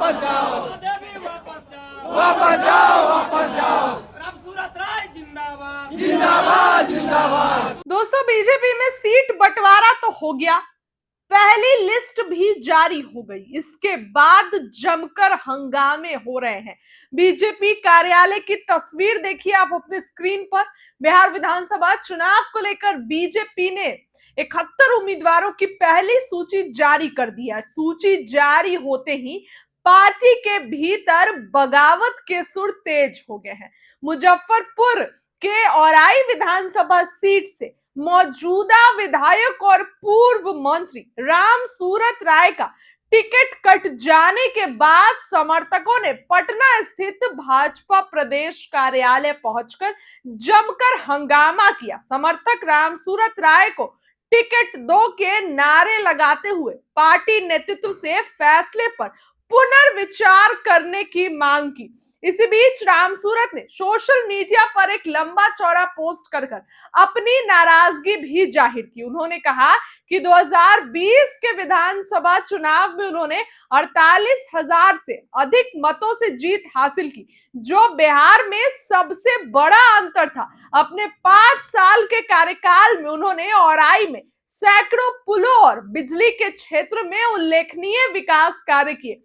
वापस जाओ, देवी वापस जाओ, वापस जाओ, वापस जाओ। रामसूरत राय जिंदाबाद, जिंदाबाद, जिंदाबाद। दोस्तों, बीजेपी में सीट बंटवारा तो हो गया, पहली लिस्ट भी जारी हो गई। इसके बाद जमकर हंगामे हो रहे हैं। बीजेपी कार्यालय की तस्वीर देखिए आप अपने स्क्रीन पर। बिहार विधानसभा चुनाव को लेकर बीजेपी ने 71 उम्मीदवारों की पहली सूची जारी कर दिया। सूची जारी होते ही पार्टी के भीतर बगावत के सुर तेज हो गए हैं। मुजफ्फरपुर के औराई विधानसभा सीट से मौजूदा विधायक और पूर्व मंत्री रामसूरत राय का टिकट कट जाने के बाद समर्थकों ने पटना स्थित भाजपा प्रदेश कार्यालय पहुंचकर जमकर हंगामा किया। समर्थक रामसूरत राय को टिकट दो के नारे लगाते हुए पार्टी नेतृत्व से फैसले पर पुनर्विचार करने की मांग की। इसी बीच रामसूरत ने सोशल मीडिया पर एक लंबा चौड़ा पोस्ट कर अपनी नाराजगी भी जाहिर की। उन्होंने कहा कि 2020 के विधानसभा चुनाव में उन्होंने 48,000 से अधिक मतों से जीत हासिल की, जो बिहार में सबसे बड़ा अंतर था। अपने 5 साल के कार्यकाल में उन्होंने औराई में सैकड़ों पुलों और बिजली के क्षेत्र में उल्लेखनीय विकास कार्य किए।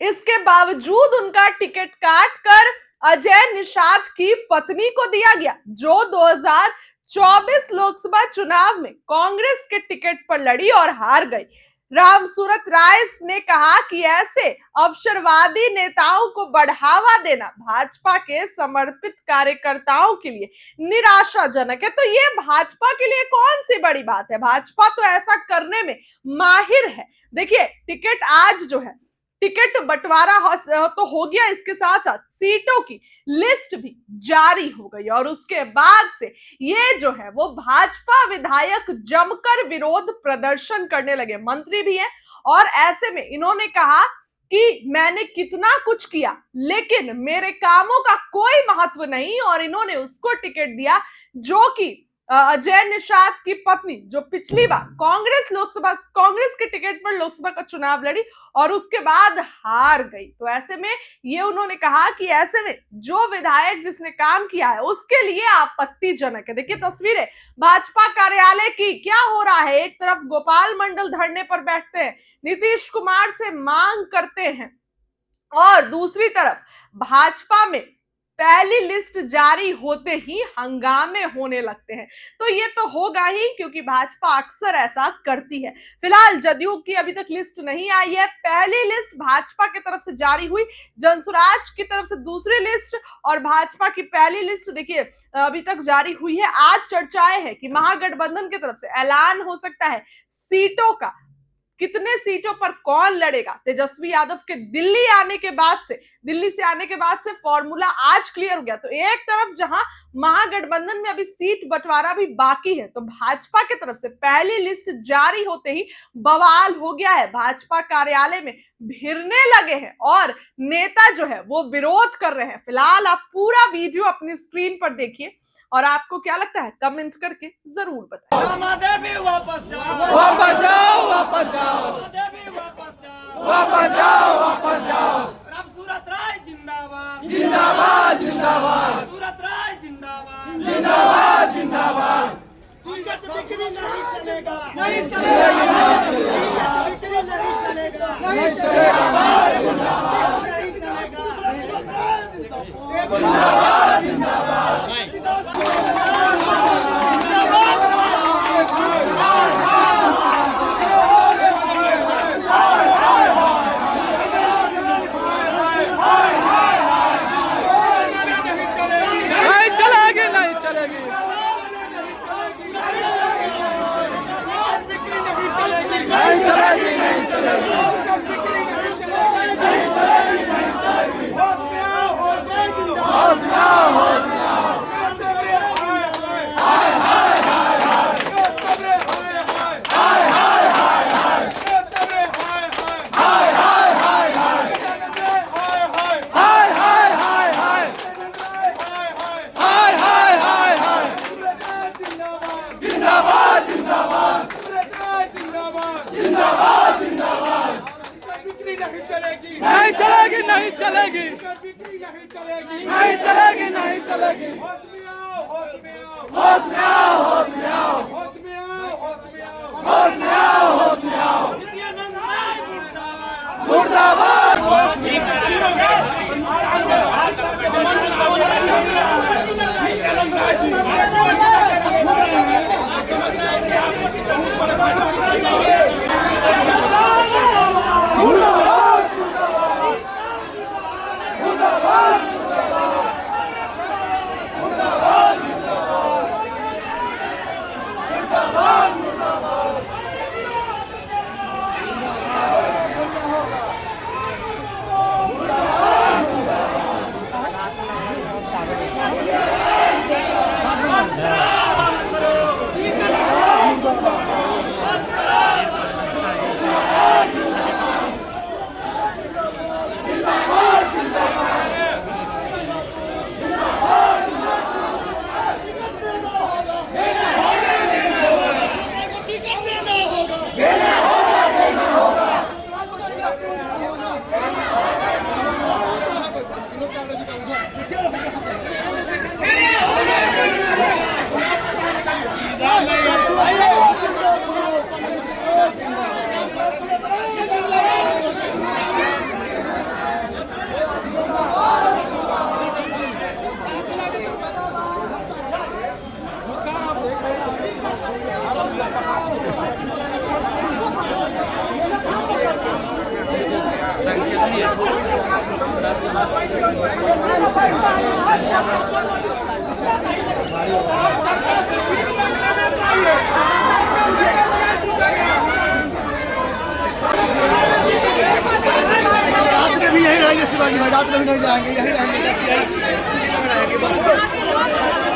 इसके बावजूद उनका टिकट काट कर अजय निषाद की पत्नी को दिया गया, जो 2024 लोकसभा चुनाव में कांग्रेस के टिकट पर लड़ी और हार गई। रामसूरत राय ने कहा कि ऐसे अवसरवादी नेताओं को बढ़ावा देना भाजपा के समर्पित कार्यकर्ताओं के लिए निराशाजनक है। तो ये भाजपा के लिए कौन सी बड़ी बात है? भाजपा तो ऐसा करने में माहिर है। देखिए, टिकट आज जो है टिकट बंटवारा तो हो गया, इसके साथ साथ सीटों की लिस्ट भी जारी हो गई और उसके बाद से ये जो है वो भाजपा विधायक जमकर विरोध प्रदर्शन करने लगे। मंत्री भी हैं और ऐसे में इन्होंने कहा कि मैंने कितना कुछ किया लेकिन मेरे कामों का कोई महत्व नहीं, और इन्होंने उसको टिकट दिया जो कि अजय निषाद की पत्नी, जो पिछली बार कांग्रेस के टिकट पर लोकसभा का चुनाव लड़ी और उसके बाद हार गई। तो ऐसे में ये उन्होंने कहा कि ऐसे में जो विधायक जिसने काम किया है उसके लिए आपत्तिजनक है। देखिए तस्वीरें भाजपा कार्यालय की, क्या हो रहा है। एक तरफ गोपाल मंडल धरने पर बैठते हैं, नीतीश कुमार से मांग करते हैं, और दूसरी तरफ भाजपा में पहली लिस्ट जारी होते ही हंगामे होने लगते हैं। तो ये तो होगा ही, क्योंकि भाजपा अक्सर ऐसा करती है। फिलहाल जदयू की अभी तक लिस्ट नहीं आई है। पहली लिस्ट भाजपा की तरफ से जारी हुई, जनसुराज की तरफ से दूसरी लिस्ट और भाजपा की पहली लिस्ट देखिए अभी तक जारी हुई है। आज चर्चाएं हैं कि महागठबंधन की तरफ से ऐलान हो सकता है सीटों का, कितने सीटों पर कौन लड़ेगा। तेजस्वी यादव के दिल्ली से आने के बाद से फॉर्मूला आज क्लियर हो गया। तो एक तरफ जहां महागठबंधन में अभी सीट बंटवारा भी बाकी है, तो भाजपा की तरफ से पहली लिस्ट जारी होते ही बवाल हो गया है। भाजपा कार्यालय में भिड़ने लगे हैं और नेता जो है वो विरोध कर रहे हैं। फिलहाल आप पूरा वीडियो अपनी स्क्रीन पर देखिए और आपको क्या लगता है कमेंट करके जरूर बताएं। देवी वापस जाओ, वापस जाओ, वापस जाओ, देवी वापस जाओ, वापस जाओ, वापस जाओ। रामसूरत राय जिंदाबाद, जिंदाबाद, जिंदाबाद, रामसूरत राय जिंदाबाद, जिंदाबाद, जिंदाबाद। टिकट बिक्री नहीं चलेगा, नहीं चलेगा, नहीं चलेगा, बिक्री नहीं चलेगा, नहीं चलेगा, नहीं चलेगा, जिंदाबाद, जिंदाबाद। चलेगी बिक्री नहीं चलेगी नहीं चलेगी नहीं चलेगी होश में आओ होश में आओ होश में आओ होश में आओ होश में आओ होश में आओ होश में आओ होश में आओ नित्यानंद राय मुर्दाबाद मुर्दाबाद रात में भी यही रहेंगे शिवाजी भाई, रात में भी नहीं जाएंगे, यही रहेंगे, इसी जगह रहेंगे बस।